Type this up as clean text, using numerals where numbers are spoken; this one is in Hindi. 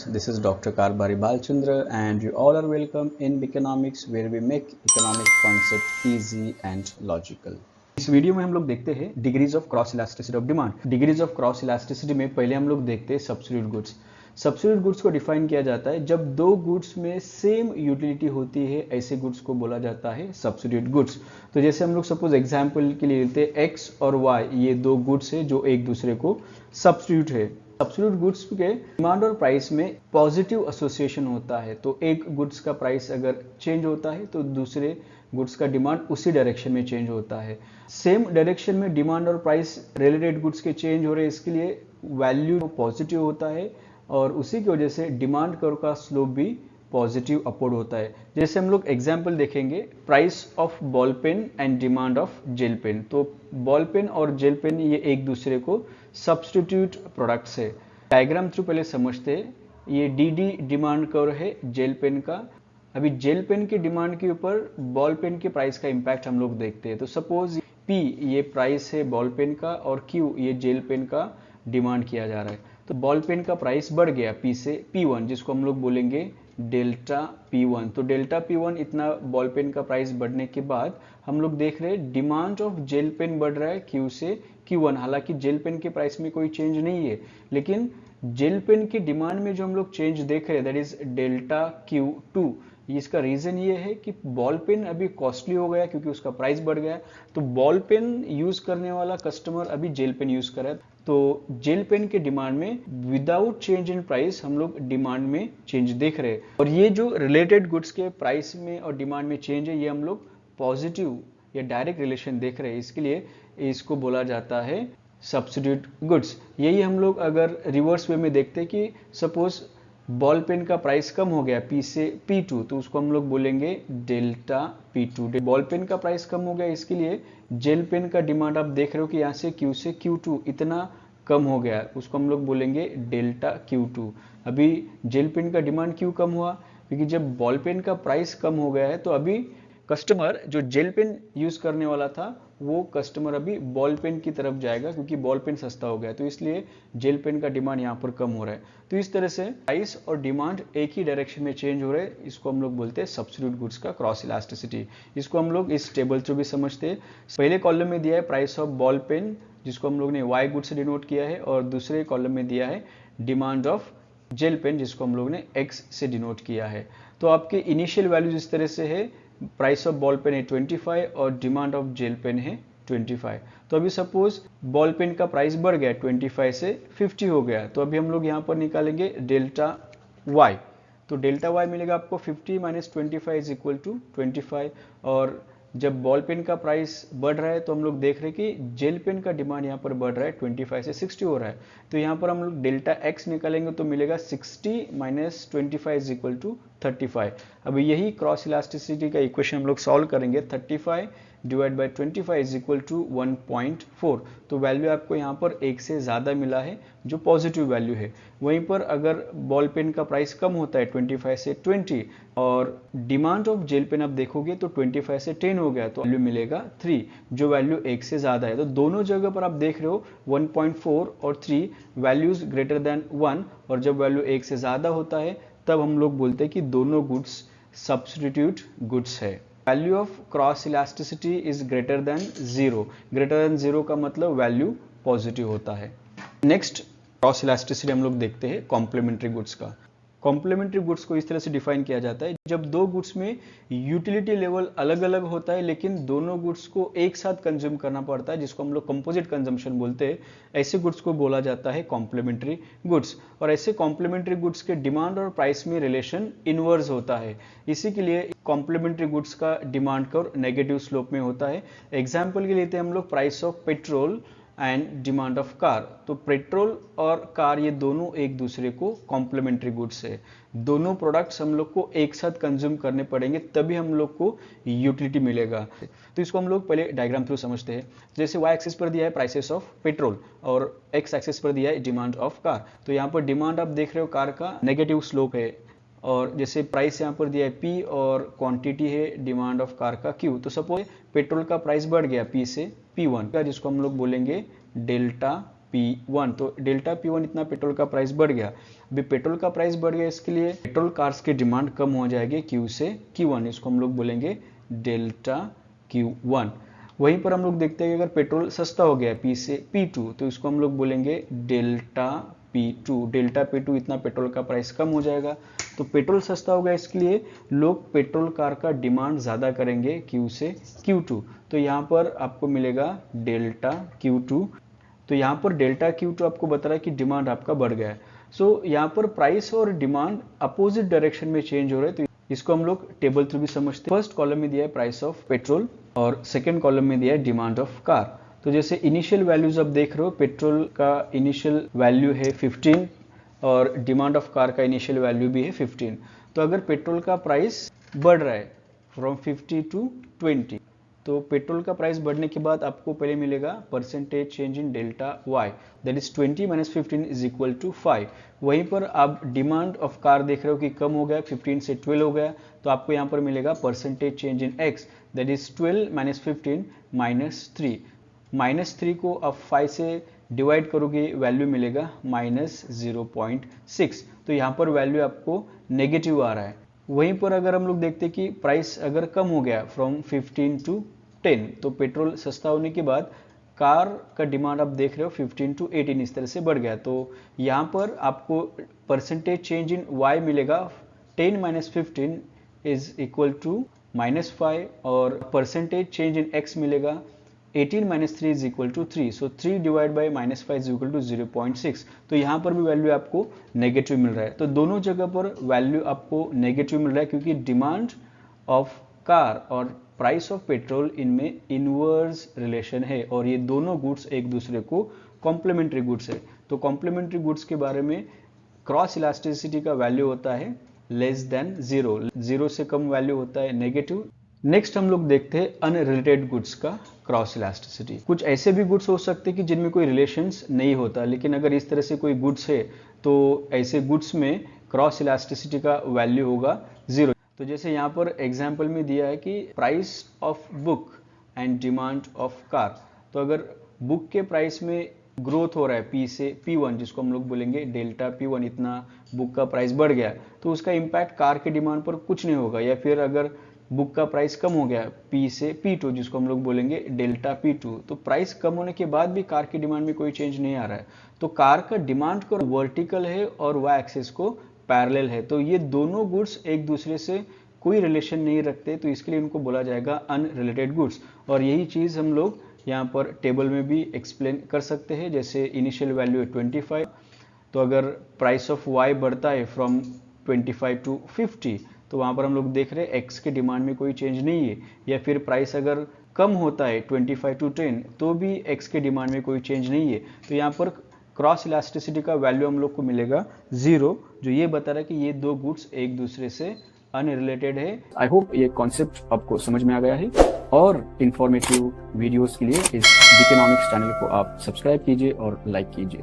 This is Dr. Karbari Balchandra, and you all are welcome in Economics, where we make economic concept easy and logical. इस वीडियो में हम लोग देखते हैं degrees of cross elasticity of demand. Degrees of cross elasticity में पहले हम लोग देखते हैं सब्स्टिट्यूट गुड्स। सब्स्टिट्यूट गुड्स को डिफाइन किया जाता है जब दो गुड्स में सेम यूटिलिटी होती है, ऐसे गुड्स को बोला जाता है सब्स्टिट्यूट गुड्स। तो जैसे हम लोग सपोज एग्जांपल के लिए लेते हैं एक्स और वाई, ये दो गुड्स है जो एक दूसरे को सब्स्टिट्यूट है। सब्स्टिट्यूट गुड्स के डिमांड और प्राइस में पॉजिटिव एसोसिएशन होता है, तो एक गुड्स का प्राइस अगर चेंज होता है तो दूसरे गुड्स का डिमांड उसी डायरेक्शन में चेंज होता है। सेम डायरेक्शन में डिमांड और प्राइस रिलेटेड गुड्स के चेंज हो रहे हैं, इसके लिए वैल्यू पॉजिटिव होता है और उसी की वजह से डिमांड कर्व का स्लोप भी पॉजिटिव अपवर्ड होता है। जैसे हम लोग एग्जांपल देखेंगे, price of ball pen and demand of gel pen. तो बॉल पेन और जेल पेन ये एक दूसरे को सब्स्टिट्यूट प्रोडक्ट्स है। डायग्राम थ्रू पहले समझते हैं। ये डी डिमांड कर्व है जेल पेन का। अभी जेल पेन की डिमांड के ऊपर बॉल पेन के प्राइस का इम्पैक्ट हम लोग देखते हैं। तो सपोज पी ये प्राइस है बॉल पेन का और क्यू ये जेल पेन का डिमांड किया जा रहा है। तो बॉल पेन का प्राइस बढ़ गया पी से P1, जिसको हम लोग बोलेंगे डेल्टा P1। तो डेल्टा P1 इतना बॉल पेन का प्राइस बढ़ने के बाद हम लोग देख रहे हैं डिमांड ऑफ जेल पेन बढ़ रहा है Q से Q1। हालांकि जेल पेन के प्राइस में कोई चेंज नहीं है, लेकिन जेल पेन की डिमांड में जो हम लोग चेंज देख रहे हैं दैट इज डेल्टा Q2। इसका रीजन ये है कि बॉल पेन अभी कॉस्टली हो गया क्योंकि उसका प्राइस बढ़ गया। तो बॉल पेन यूज करने वाला कस्टमर अभी जेल पेन यूज कर रहा है, तो जेल पेन के डिमांड में विदाउट चेंज इन प्राइस हम लोग डिमांड में चेंज देख रहे हैं। और ये जो रिलेटेड गुड्स के प्राइस में और डिमांड में चेंज है, ये हम लोग पॉजिटिव या डायरेक्ट रिलेशन देख रहे हैं, इसके लिए इसको बोला जाता है सब्स्टिट्यूट गुड्स। यही हम लोग अगर रिवर्स वे में देखते हैं कि सपोज बॉल पेन का प्राइस कम हो गया P से P2, तो उसको हम लोग बोलेंगे डेल्टा P2। बॉल पेन का प्राइस कम हो गया, इसके लिए जेल पेन का डिमांड आप देख रहे हो कि यहाँ से Q से Q2 इतना कम हो गया, उसको हम लोग बोलेंगे डेल्टा Q2। अभी जेल पेन का डिमांड क्यों कम हुआ? क्योंकि जब बॉल पेन का प्राइस कम हो गया है तो अभी कस्टमर जो जेल पेन यूज करने वाला था वो कस्टमर अभी बॉल पेन की तरफ जाएगा क्योंकि बॉल पेन सस्ता हो गया, तो इसलिए जेल पेन का डिमांड यहाँ पर कम हो रहा है। तो इस तरह से प्राइस और डिमांड एक ही डायरेक्शन में चेंज हो रहे हैं, इसको हम लोग बोलते हैं सब्स्टिट्यूट गुड्स का क्रॉस इलास्टिसिटी। इसको हम लोग इस टेबल से भी समझते हैं। पहले कॉलम में दिया है प्राइस ऑफ बॉल पेन, जिसको हम लोग ने वाई गुड से डिनोट किया है, और दूसरे कॉलम में दिया है डिमांड ऑफ जेल पेन, जिसको हम लोग ने एक्स से डिनोट किया है। तो आपके इनिशियल वैल्यूज इस तरह से है, प्राइस ऑफ बॉल पेन है 25 और डिमांड ऑफ जेल पेन है 25। तो अभी सपोज बॉल पेन का प्राइस बढ़ गया 25 से 50 हो गया, तो अभी हम लोग यहाँ पर निकालेंगे डेल्टा वाई। तो डेल्टा वाई मिलेगा आपको 50 माइनस 25 इज इक्वल टू 25। और जब बॉल पेन का प्राइस बढ़ रहा है तो हम लोग देख रहे हैं कि जेल पेन का डिमांड यहाँ पर बढ़ रहा है, 25 से 60 हो रहा है। तो यहाँ पर हम लोग डेल्टा एक्स निकालेंगे तो मिलेगा 60 माइनस 25 इज इक्वल टू 35। अब यही क्रॉस इलास्टिसिटी का इक्वेशन हम लोग सॉल्व करेंगे। 35 divide by 25 is equal to 1.4। तो वैल्यू आपको यहाँ पर एक से ज़्यादा मिला है, जो पॉजिटिव वैल्यू है। वहीं पर अगर बॉल पेन का प्राइस कम होता है 25 से 20 और डिमांड ऑफ जेल पेन आप देखोगे तो 25 से 10 हो गया, तो वैल्यू मिलेगा 3, जो वैल्यू एक से ज़्यादा है। तो दोनों जगह पर आप देख रहे हो 1.4 और 3 वैल्यूज ग्रेटर देन 1, और जब वैल्यू एक से ज़्यादा होता है तब हम लोग बोलते हैं कि दोनों गुड्स सब्स्टिट्यूट गुड्स है। Value of cross elasticity is greater than 0। Greater than 0 का मतलब वैल्यू पॉजिटिव होता है। नेक्स्ट क्रॉस इलास्टिसिटी हम लोग देखते हैं कॉम्प्लीमेंट्री गुड्स का। कॉम्प्लीमेंट्री गुड्स को इस तरह से डिफाइन किया जाता है जब दो गुड्स में यूटिलिटी लेवल अलग अलग होता है लेकिन दोनों गुड्स को एक साथ कंज्यूम करना पड़ता है, जिसको हम लोग कंपोजिट कंजम्पशन बोलते हैं। ऐसे गुड्स को बोला जाता है कॉम्प्लीमेंट्री गुड्स। और ऐसे कॉम्प्लीमेंट्री गुड्स के डिमांड और प्राइस में रिलेशन इनवर्स होता है। इसी के लिए कॉम्प्लीमेंट्री गुड्स का डिमांड कर्व नेगेटिव स्लोप में होता है। एग्जाम्पल के लिए लेते हैं हम लोग price of petrol and demand of car. तो पेट्रोल और कार ये दोनों एक दूसरे को कॉम्प्लीमेंट्री गुड्स है। दोनों प्रोडक्ट्स हम लोग को एक साथ कंज्यूम करने पड़ेंगे तभी हम लोग को यूटिलिटी मिलेगा। तो इसको हम लोग पहले डायग्राम थ्रू समझते हैं। जैसे वाई एक्सिस पर दिया है प्राइसेस ऑफ पेट्रोल और एक्स एक्सिस पर दिया है डिमांड ऑफ कार। तो यहाँ पर डिमांड आप देख रहे हो कार का नेगेटिव स्लोप है, और जैसे प्राइस यहाँ पर दिया है P और क्वांटिटी है डिमांड ऑफ कार का Q। तो सपोज पेट्रोल का प्राइस बढ़ गया P से P1 का, जिसको हम लोग बोलेंगे डेल्टा P1। तो डेल्टा P1 इतना पेट्रोल का प्राइस बढ़ गया। अभी पेट्रोल का प्राइस बढ़ गया, इसके लिए पेट्रोल कार्स की डिमांड कम हो जाएगी Q से Q1, इसको हम लोग बोलेंगे डेल्टा Q1। वहीं पर हम लोग देखते हैं कि अगर पेट्रोल सस्ता हो गया P से P2 तो इसको हम लोग बोलेंगे डेल्टा P2। डेल्टा P2 इतना पेट्रोल का प्राइस कम हो जाएगा, तो पेट्रोल सस्ता होगा, इसके लिए लोग पेट्रोल कार का डिमांड ज़्यादा करेंगे Q से Q2। तो यहाँ पर आपको मिलेगा डेल्टा Q2। तो यहाँ पर डेल्टा Q2 आपको बता रहा है कि डिमांड आपका बढ़ गया है। सो यहाँ पर प्राइस और डिमांड अपोजिट डायरेक्शन में चेंज हो रहे हैं, तो इसको हम लोग टेबल थ्रू भी समझते हैं। फर्स्ट कॉलम में दिया है प्राइस ऑफ पेट्रोल और सेकेंड कॉलम में दिया है डिमांड ऑफ कार। तो जैसे इनिशियल वैल्यूज आप देख रहे हो, पेट्रोल का इनिशियल वैल्यू है 15 और डिमांड ऑफ कार का इनिशियल वैल्यू भी है 15। तो अगर पेट्रोल का प्राइस बढ़ रहा है फ्रॉम 50 टू 20, तो पेट्रोल का प्राइस बढ़ने के बाद आपको पहले मिलेगा percentage change in delta Y, that is 20 minus 15 is equal to 5। वहीं पर आप डिमांड ऑफ कार देख रहे हो कि कम हो गया, 15 से 12 हो गया, तो आपको यहाँ पर मिलेगा percentage change in x, that is 12 minus 15 minus 3। Minus 3 को आप 5 से डिवाइड करोगे, वैल्यू मिलेगा माइनस 0.6। तो यहाँ पर वैल्यू आपको नेगेटिव आ रहा है। वहीं पर अगर हम लोग देखते हैं कि प्राइस अगर कम हो गया फ्रॉम 15 टू 10, तो पेट्रोल सस्ता होने के बाद कार का डिमांड आप देख रहे हो 15 टू 18 इस तरह से बढ़ गया। तो यहाँ पर आपको परसेंटेज चेंज इन y मिलेगा 10 minus 15 is equal to minus 5, और परसेंटेज चेंज इन x मिलेगा 18 minus 3 is equal to 3। So 3 divide by minus 5 is equal to 0.6। तो यहाँ पर भी वैल्यू आपको नेगेटिव मिल रहा है। तो दोनों जगह पर वैल्यू आपको नेगेटिव मिल रहा है, क्योंकि डिमांड ऑफ कार और प्राइस ऑफ पेट्रोल इनमें इनवर्स रिलेशन है, और ये दोनों गुड्स एक दूसरे को कॉम्प्लीमेंट्री गुड्स है। तो कॉम्प्लीमेंट्री गुड्स के बारे में क्रॉस इलास्टिसिटी का वैल्यू होता है लेस देन 0, 0 से कम वैल्यू होता है नेगेटिव। नेक्स्ट हम लोग देखते हैं अनरिलेटेड गुड्स का क्रॉस इलास्टिसिटी। कुछ ऐसे भी गुड्स हो सकते हैं कि जिनमें कोई रिलेशंस नहीं होता, लेकिन अगर इस तरह से कोई गुड्स है तो ऐसे गुड्स में क्रॉस इलास्टिसिटी का वैल्यू होगा 0। तो जैसे यहाँ पर एग्जाम्पल में दिया है कि price of book and demand of car. तो अगर बुक के प्राइस में ग्रोथ हो रहा है P से P1, जिसको हम लोग बोलेंगे डेल्टा P1, इतना बुक का प्राइस बढ़ गया, तो उसका इम्पैक्ट कार के डिमांड पर कुछ नहीं होगा। या फिर अगर बुक का प्राइस कम हो गया P से P2, जिसको हम लोग बोलेंगे डेल्टा P2, तो प्राइस कम होने के बाद भी कार की डिमांड में कोई चेंज नहीं आ रहा है। तो कार का डिमांड को वर्टिकल है और वाई एक्सिस को पैरेलल है, तो ये दोनों गुड्स एक दूसरे से कोई रिलेशन नहीं रखते, तो इसके लिए इनको बोला जाएगा अनरिलेटेड गुड्स। और यही चीज़ हम लोग यहाँ पर टेबल में भी एक्सप्लेन कर सकते हैं। जैसे इनिशियल वैल्यू है 25, तो अगर प्राइस ऑफ वाई बढ़ता है फ्रॉम 25 टू 50, तो वहाँ पर हम लोग देख रहे हैं एक्स के डिमांड में कोई चेंज नहीं है। या फिर प्राइस अगर कम होता है 25 टू 10, तो भी एक्स के डिमांड में कोई चेंज नहीं है। तो यहाँ पर क्रॉस इलास्टिसिटी का वैल्यू हम लोग को मिलेगा 0, जो ये बता रहा है कि ये दो गुड्स एक दूसरे से अनरिलेटेड है। आई होप ये कॉन्सेप्ट आपको समझ में आ गया है, और इंफॉर्मेटिव वीडियोस के लिए इस बिकेनॉमिक्स चैनल को आप सब्सक्राइब कीजिए और लाइक कीजिए।